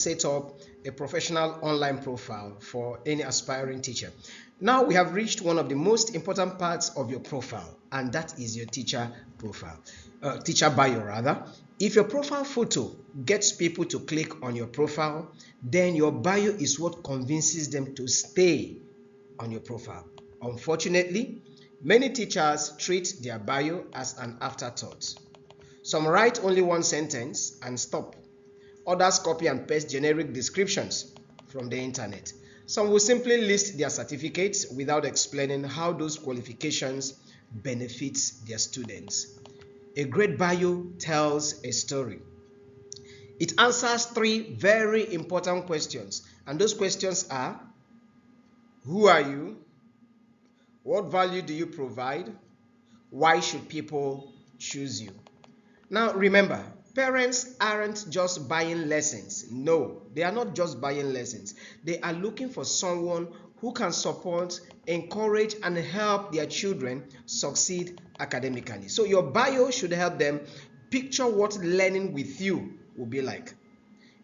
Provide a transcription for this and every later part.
set up a professional online profile for any aspiring teacher. Now we have reached one of the most important parts of your profile, and that is your teacher profile, teacher bio rather. If your profile photo gets people to click on your profile, then your bio is what convinces them to stay on your profile. Unfortunately, many teachers treat their bio as an afterthought. Some write only one sentence and stop. Others copy and paste generic descriptions from the internet. Some will simply list their certificates without explaining how those qualifications benefit their students. A great bio tells a story. It answers three very important questions, and those questions are: who are you? What value do you provide? Why should people choose you? Now remember, parents aren't just buying lessons. No, they are not just buying lessons. They are looking for someone who can support, encourage, and help their children succeed academically. So your bio should help them picture what learning with you will be like.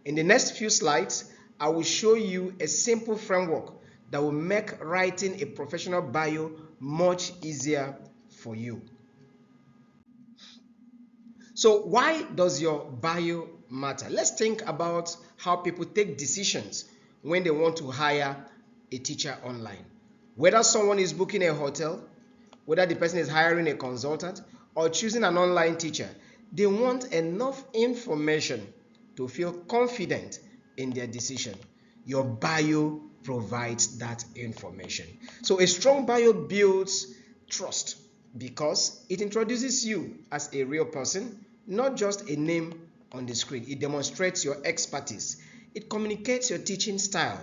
In the next few slides, I will show you a simple framework that will make writing a professional bio much easier for you. So why does your bio matter? Let's think about how people take decisions when they want to hire a teacher online. Whether someone is booking a hotel, whether the person is hiring a consultant, or choosing an online teacher, they want enough information to feel confident in their decision. Your bio provides that information. So a strong bio builds trust because it introduces you as a real person, not just a name on the screen. It demonstrates your expertise. It communicates your teaching style.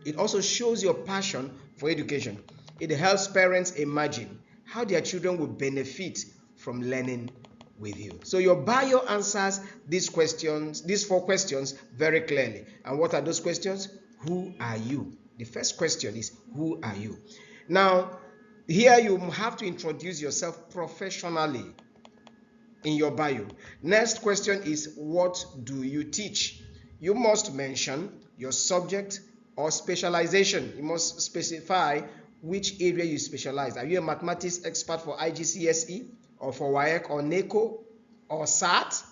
It also shows your passion for education. It helps parents imagine how their children will benefit from learning with you. So your bio answers these questions, these four questions very clearly. And what are those questions? Who are you? The first question is, who are you? Now, here you have to introduce yourself professionally in your bio. Next question is, what do you teach? You must mention your subject or specialization. You must specify which area you specialize. Are you a mathematics expert for IGCSE or for WAEC or NECO or SAT?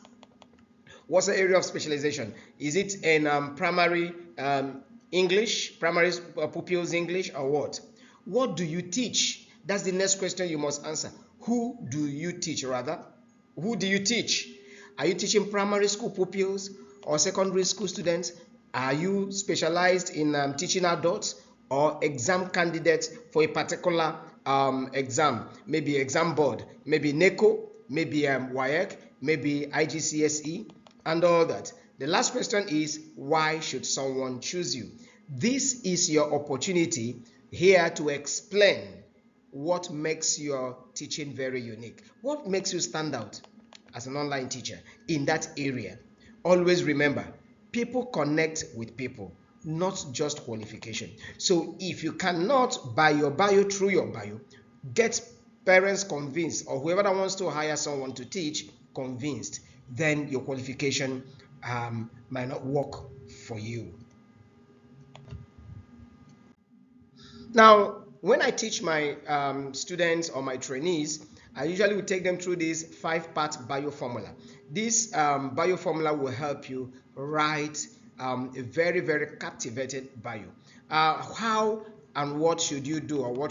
What's the area of specialization? Is it in primary English, primary pupils English, or what? What do you teach? That's the next question you must answer. Who do you teach, rather? Who do you teach? Are you teaching primary school pupils or secondary school students? Are you specialized in teaching adults or exam candidates for a particular exam? Maybe exam board, maybe NECO, maybe WAEC, maybe IGCSE, and all that. The last question is, why should someone choose you? This is your opportunity here to explain what makes your teaching very unique. What makes you stand out as an online teacher in that area? Always remember, people connect with people, not just qualification. So if you cannot, by your bio, through your bio, get parents convinced, or whoever that wants to hire someone to teach convinced, then your qualification might not work for you. Now, when I teach my students or my trainees, I usually will take them through this 5-part bio formula. This bio formula will help you write a very, very captivated bio. How and what should you do, or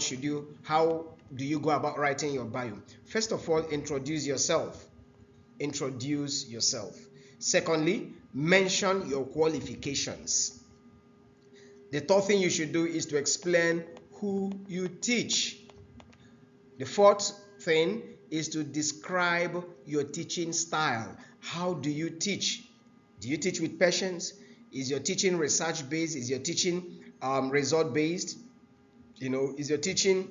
how do you go about writing your bio? First of all, introduce yourself. Introduce yourself. Secondly, mention your qualifications. The third thing you should do is to explain who you teach. The fourth thing is to describe your teaching style. How do you teach? Do you teach with patience? Is your teaching research-based? Is your teaching result-based? Is your teaching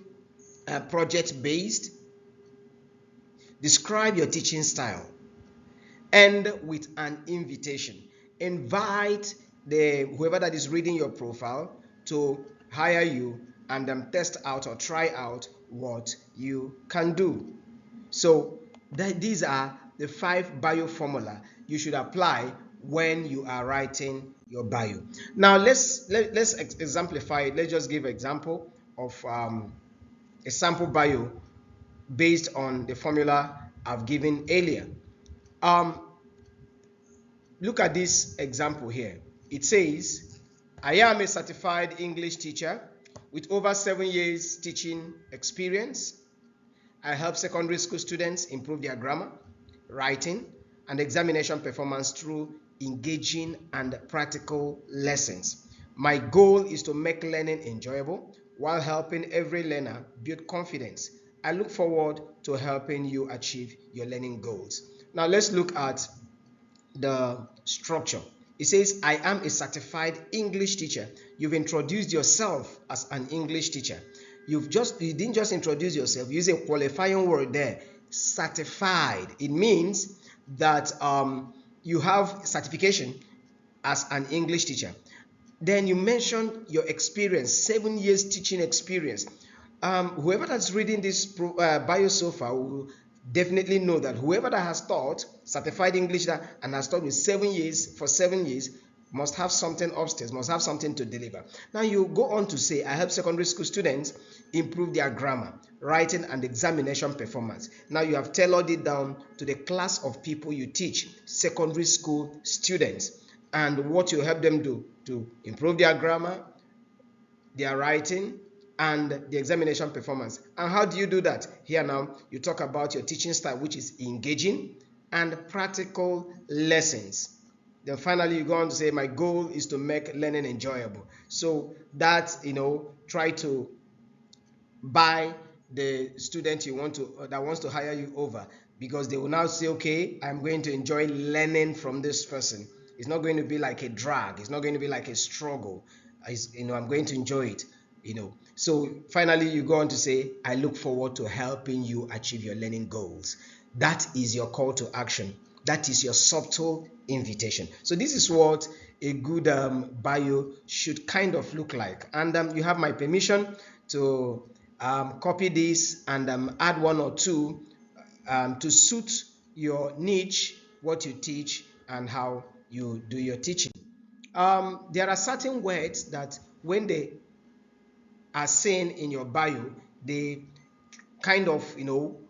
project-based? Describe your teaching style. End with an invitation. Invite whoever that is reading your profile to hire you and test out or try out what you can do. So these are the 5 bio formula you should apply when you are writing your bio. Now let's exemplify it. Let's just give an example of a sample bio based on the formula I've given earlier. Um, Look at this example here. It says, I am a certified English teacher with over 7 years teaching experience. I help secondary school students improve their grammar, writing, and examination performance through engaging and practical lessons. My goal is to make learning enjoyable while helping every learner build confidence. I look forward to helping you achieve your learning goals. Now let's look at the structure. It says, I am a certified English teacher. You've introduced yourself as an English teacher. You didn't just introduce yourself, you use a qualifying word there, certified. It means that you have certification as an English teacher. Then you mentioned your experience, 7 years teaching experience. Whoever that's reading this bio so far will definitely know that whoever that has taught certified English and has taught with 7 years for 7 years must have something upstairs, must have something to deliver. Now you go on to say, I help secondary school students improve their grammar, writing, and examination performance. Now you have tailored it down to the class of people you teach, secondary school students, and what you help them do to improve their grammar, their writing, and the examination performance. And how do you do that? Here now, you talk about your teaching style, which is engaging and practical lessons. Then finally, you go on to say, my goal is to make learning enjoyable. So that, try to buy the student you want to that wants to hire you over, because they will now say, okay, I'm going to enjoy learning from this person. It's not going to be like a drag, it's not going to be like a struggle. I'm going to enjoy it. So finally you go on to say, I look forward to helping you achieve your learning goals. That is your call to action. That is your subtle invitation. So this is what a good bio should kind of look like. And you have my permission to copy this and add one or two to suit your niche, what you teach, and how you do your teaching. There are certain words that when they are seen in your bio, they kind of,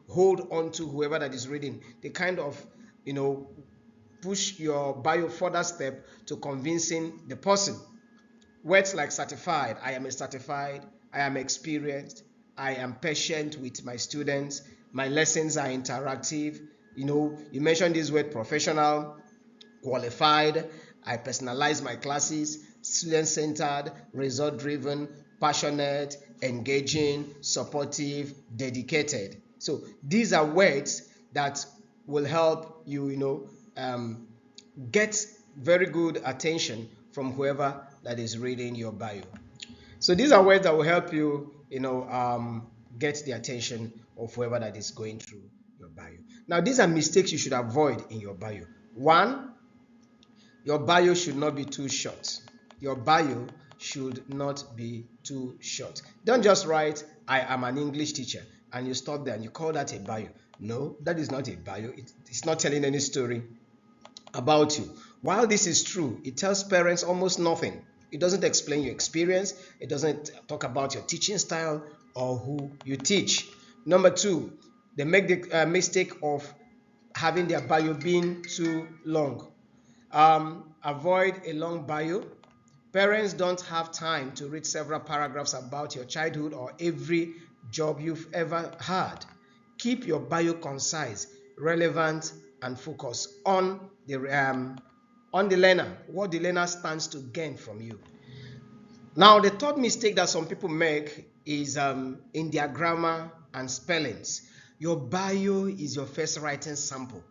hold on to whoever that is reading. They kind of, push your bio further step to convincing the person. Words like certified, I am a certified, I am experienced, I am patient with my students, my lessons are interactive. You mentioned this word professional, qualified, I personalize my classes, student-centered, result-driven, passionate, engaging, supportive, dedicated. So these are words that will help you, get very good attention from whoever that is reading your bio. So these are words that will help you, get the attention of whoever that is going through your bio. Now, these are mistakes you should avoid in your bio. One, your bio should not be too short. Your bio should not be too short. Don't just write, I am an English teacher, and you stop there and you call that a bio. No, that is not a bio. It's not telling any story about you. While this is true, it tells parents almost nothing. It doesn't explain your experience. It doesn't talk about your teaching style or who you teach. Number two, they make the mistake of having their bio being too long. Avoid a long bio. Parents don't have time to read several paragraphs about your childhood or every job you've ever had. Keep your bio concise, relevant, and focus on the learner, what the learner stands to gain from you. Now, the third mistake that some people make is in their grammar and spellings. Your bio is your first writing sample.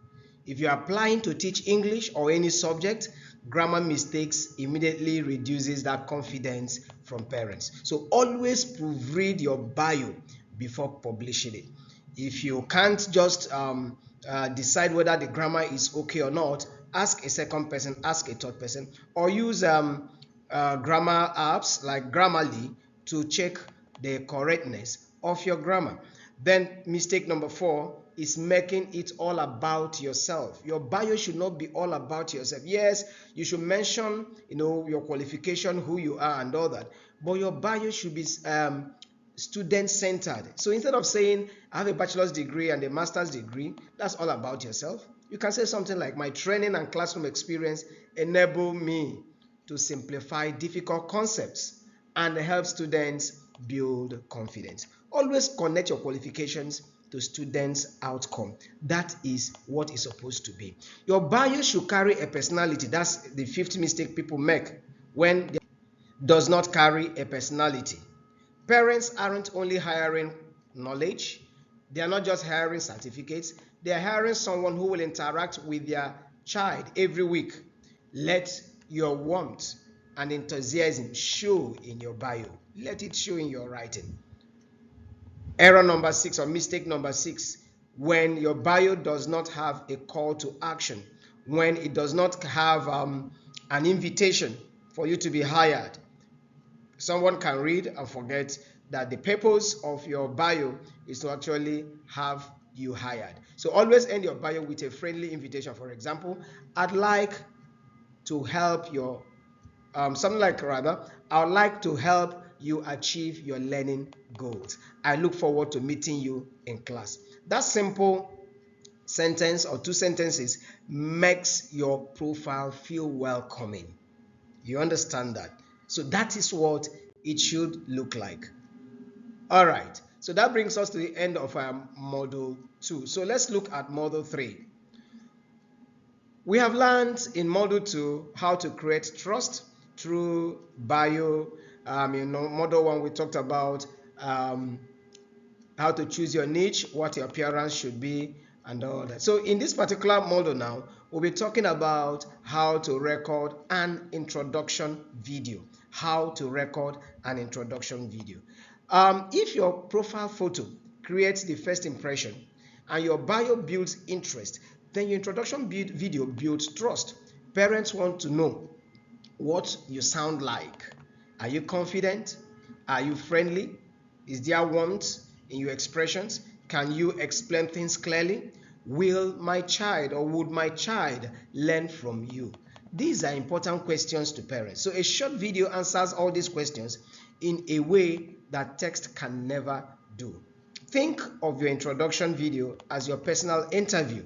If you're applying to teach English or any subject, grammar mistakes immediately reduces that confidence from parents. So always proofread your bio before publishing it. If you can't just decide whether the grammar is okay or not, ask a second person, ask a third person, or use grammar apps like Grammarly to check the correctness of your grammar. Then mistake number 4, is making it all about yourself. Your bio should not be all about yourself. Yes, you should mention, your qualification, who you are, and all that. But your bio should be student-centered. So instead of saying, I have a bachelor's degree and a master's degree, that's all about yourself. You can say something like, my training and classroom experience enable me to simplify difficult concepts and help students build confidence. Always connect your qualifications to students' outcome. That is what it's supposed to be. Your bio should carry a personality. That's the fifth mistake people make when it does not carry a personality. Parents aren't only hiring knowledge. They are not just hiring certificates. They are hiring someone who will interact with their child every week. Let your warmth and enthusiasm show in your bio. Let it show in your writing. Error number 6, or mistake number 6, when your bio does not have a call to action, when it does not have an invitation for you to be hired. Someone can read and forget that the purpose of your bio is to actually have you hired. So always end your bio with a friendly invitation. For example, I'd like to help your something like, rather, I would like to help you achieve your learning goals. I look forward to meeting you in class. That simple sentence or 2 sentences makes your profile feel welcoming. You understand that? So that is what it should look like. All right, so that brings us to the end of module 2. So let's look at module 3. We have learned in module 2 how to create trust through bio. Module 1 we talked about how to choose your niche, what your appearance should be, and all that. So in this particular module now, we'll be talking about how to record an introduction video. How to record an introduction video. If your profile photo creates the first impression and your bio builds interest, then your introduction video builds trust. Parents want to know what you sound like. Are you confident? Are you friendly? Is there warmth in your expressions? Can you explain things clearly? Will my child or would my child learn from you? These are important questions to parents. So a short video answers all these questions in a way that text can never do. Think of your introduction video as your personal interview.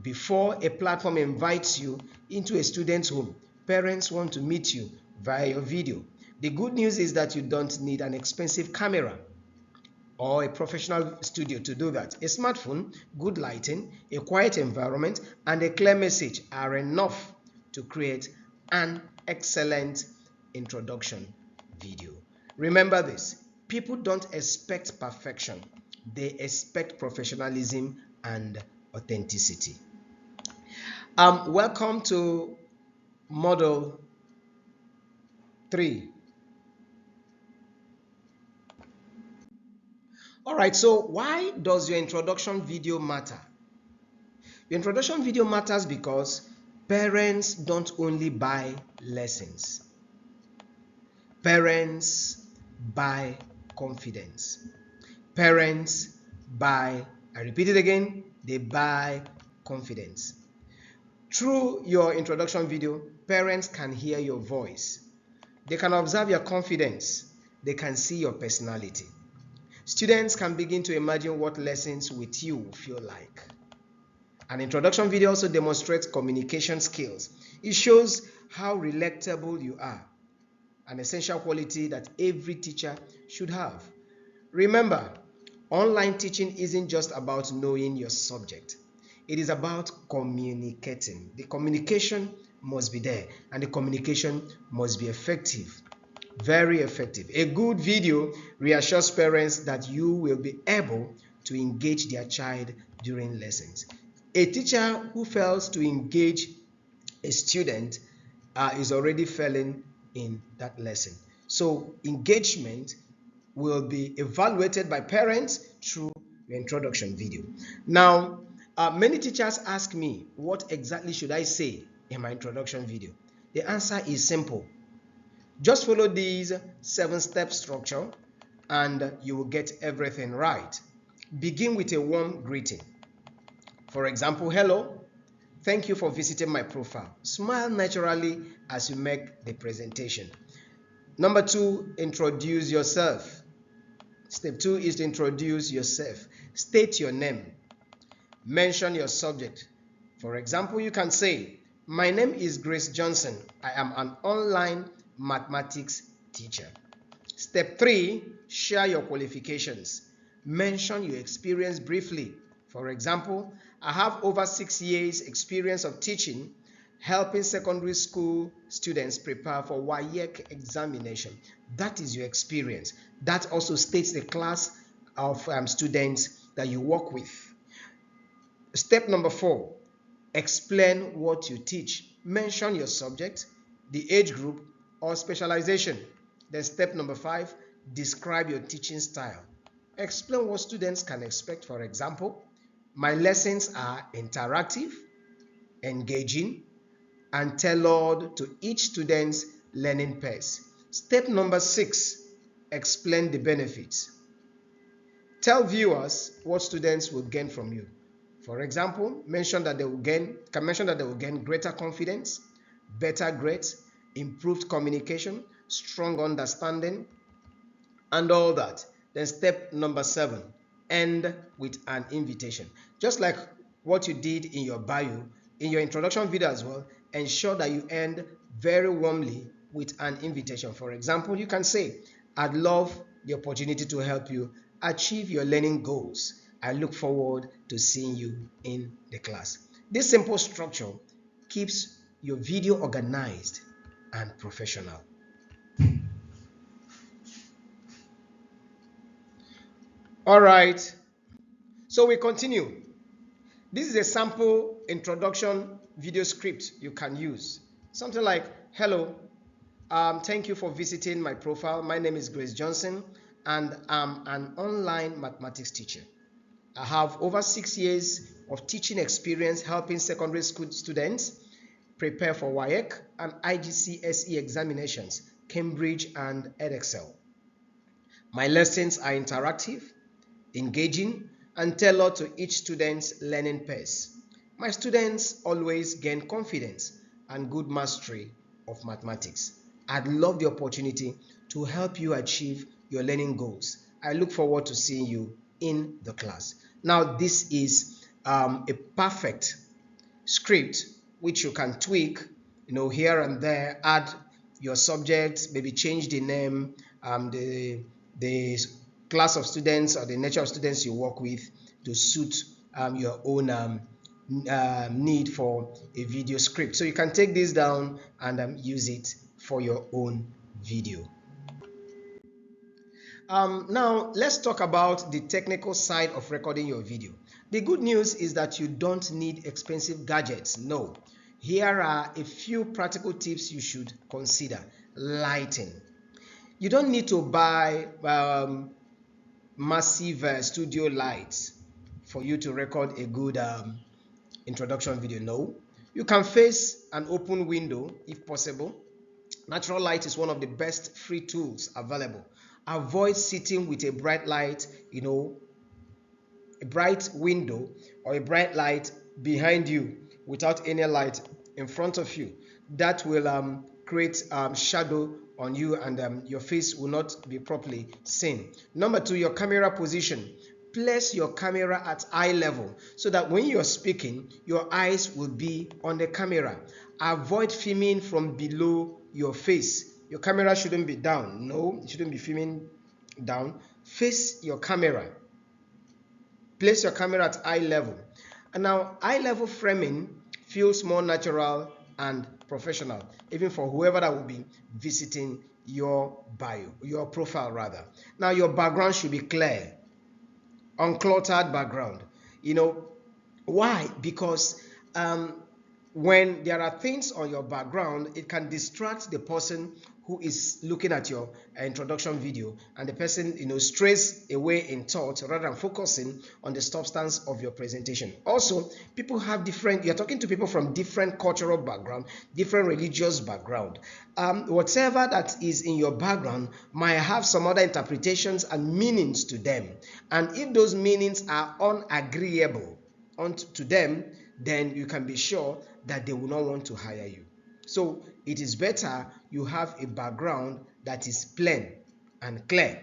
Before a platform invites you into a student's home, parents want to meet you via your video. The good news is that you don't need an expensive camera or a professional studio to do that. A smartphone, good lighting, a quiet environment, and a clear message are enough to create an excellent introduction video. Remember this, people don't expect perfection. They expect professionalism and authenticity. Welcome to module 3. All right, so why does your introduction video matter? Your introduction video matters because parents don't only buy lessons. Parents buy confidence. Parents buy, I repeat it again, they buy confidence. Through your introduction video, parents can hear your voice. They can observe your confidence. They can see your personality. Students can begin to imagine what lessons with you will feel like. An introduction video also demonstrates communication skills. It shows how relatable you are, an essential quality that every teacher should have. Remember, online teaching isn't just about knowing your subject. It is about communicating. The communication must be there, and the communication must be effective. Very effective. A good video reassures parents that you will be able to engage their child during lessons. A teacher who fails to engage a student is already failing in that lesson. So engagement will be evaluated by parents through the introduction video. Now, many teachers ask me, what exactly should I say in my introduction video? The answer is simple. Just follow these 7-step structure and you will get everything right. Begin with a warm greeting. For example, hello, thank you for visiting my profile. Smile naturally as you make the presentation. Number 2, introduce yourself. Step 2 is to introduce yourself. State your name. Mention your subject. For example, you can say, my name is Grace Johnson. I am an online mathematics teacher. Step 3, share your qualifications. Mention your experience briefly. For example, I have over 6 years experience of teaching, helping secondary school students prepare for WAEC examination. That is your experience. That also states the class of students that you work with. Step number 4, explain what you teach. Mention your subject, the age group, or specialization. Then step number 5, describe your teaching style. Explain what students can expect. For example, my lessons are interactive, engaging, and tailored to each student's learning pace. Step number 6, explain the benefits. Tell viewers what students will gain from you. For example, mention that they will gain greater confidence, better grades, improved communication, strong understanding, and all that. Then step number 7, end with an invitation. Just like what you did in your bio, in your introduction video as well, ensure that you end very warmly with an invitation. For example, you can say, I'd love the opportunity to help you achieve your learning goals. I look forward to seeing you in the class. This simple structure keeps your video organized and professional. All right, so we continue. This is a sample introduction video script you can use. Something like, hello, thank you for visiting my profile. My name is Grace Johnson, and I'm an online mathematics teacher. I have over 6 years of teaching experience helping secondary school students prepare for WAEC and IGCSE examinations, Cambridge and Edexcel. My lessons are interactive, engaging, and tailored to each student's learning pace. My students always gain confidence and good mastery of mathematics. I'd love the opportunity to help you achieve your learning goals. I look forward to seeing you in the class. Now, this is a perfect script which you can tweak, here and there, add your subject, maybe change the name, the class of students or the nature of students you work with to suit your own need for a video script. So you can take this down and use it for your own video. Now, let's talk about the technical side of recording your video. The good news is that you don't need expensive gadgets. No. Here are a few practical tips you should consider. Lighting. You don't need to buy massive studio lights for you to record a good introduction video. No. You can face an open window if possible. Natural light is one of the best free tools available. Avoid sitting with a bright light, a bright window or a bright light behind you without any light in front of you. That will create shadow on you, and your face will not be properly seen. Number 2, your camera position. Place your camera at eye level so that when you're speaking, your eyes will be on the camera. Avoid filming from below your face. Your camera shouldn't be down. No, it shouldn't be filming down. Face your camera. Place your camera at eye level. And now, eye level framing feels more natural and professional, even for whoever that will be visiting your bio, your profile rather. Now, your background should be clear, uncluttered background. Why? Because when there are things on your background, it can distract the person who is looking at your introduction video, and the person strays away in thought rather than focusing on the substance of your presentation. Also, people have you're talking to people from different cultural background, different religious background. Whatever that is in your background might have some other interpretations and meanings to them, and if those meanings are unagreeable to them, then you can be sure that they will not want to hire you. So it is better you have a background that is plain and clear.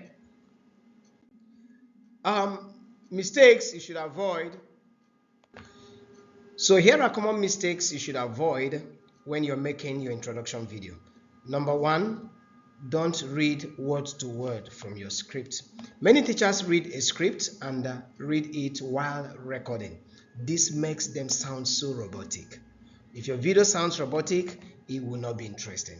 Mistakes you should avoid. So here are common mistakes you should avoid when you're making your introduction video. Number one, don't read word to word from your script. Many teachers read a script and read it while recording. This makes them sound so robotic. If your video sounds robotic, it will not be interesting.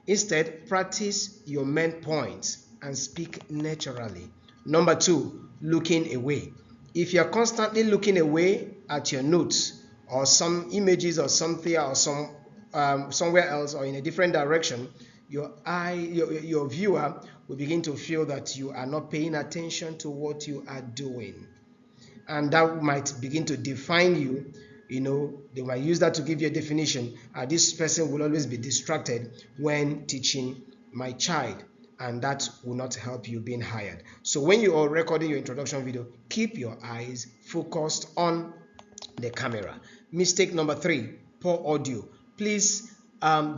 Instead, practice your main points and speak naturally. Number two, looking away. If you're constantly looking away at your notes or some images or something or somewhere else or in a different direction, your viewer will begin to feel that you are not paying attention to what you are doing, and that might begin to define you. They might use that to give you a definition. This person will always be distracted when teaching my child, and that will not help you being hired. So when you are recording your introduction video, keep your eyes focused on the camera. Mistake number three, poor audio. Please,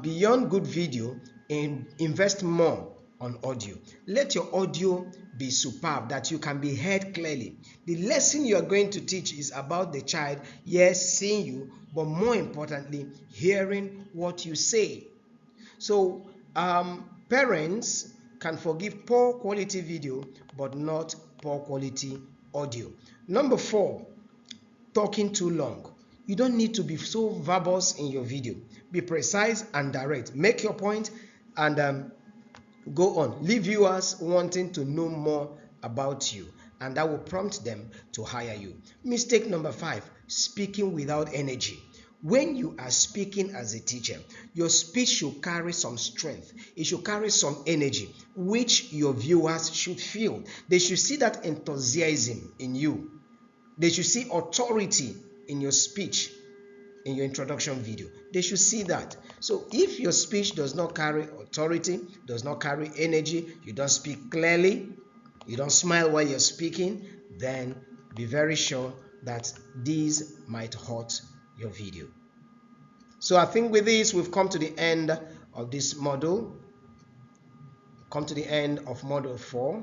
beyond good video, invest more on audio. Let your audio be superb, that you can be heard clearly. The lesson you are going to teach is about the child, yes, seeing you, but more importantly, hearing what you say. So parents can forgive poor quality video, but not poor quality audio. Number four, talking too long. You don't need to be so verbose in your video. Be precise and direct. Make your point and go on. Leave viewers wanting to know more about you, and that will prompt them to hire you. Mistake number five, speaking without energy. When you are speaking as a teacher, your speech should carry some strength. It should carry some energy, which your viewers should feel. They should see that enthusiasm in you. They should see authority in your speech, in your introduction video. They should see that. So if your speech does not carry authority, does not carry energy, you don't speak clearly, you don't smile while you're speaking, then be very sure that these might hurt your video. So I think with this, we've come to the end of this module, come to the end of module 4.